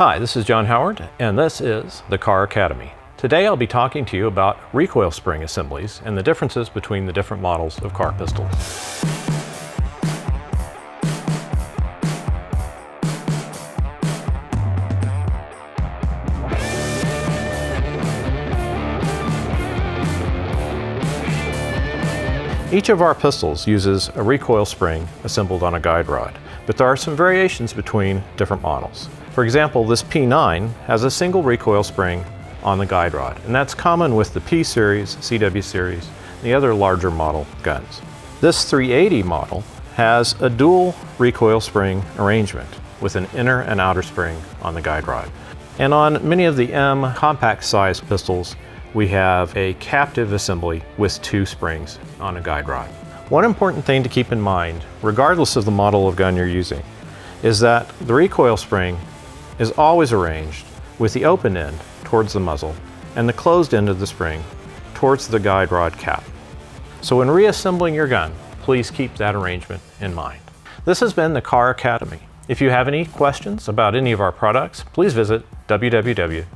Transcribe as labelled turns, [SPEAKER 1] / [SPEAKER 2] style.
[SPEAKER 1] Hi, this is John Howard, and this is the Kahr Academy. Today I'll be talking to you about recoil spring assemblies and the differences between the different models of Kahr pistols. Each of our pistols uses a recoil spring assembled on a guide rod, but there are some variations between different models. For example, this P9 has a single recoil spring on the guide rod, and that's common with the P series, CW series, and the other larger model guns. This 380 model has a dual recoil spring arrangement with an inner and outer spring on the guide rod. And on many of the M compact size pistols, we have a captive assembly with two springs on a guide rod. One important thing to keep in mind, regardless of the model of gun you're using, is that the recoil spring is always arranged with the open end towards the muzzle and the closed end of the spring towards the guide rod cap. So when reassembling your gun, please keep that arrangement in mind. This has been the Kahr Academy. If you have any questions about any of our products, please visit www.kahr.com.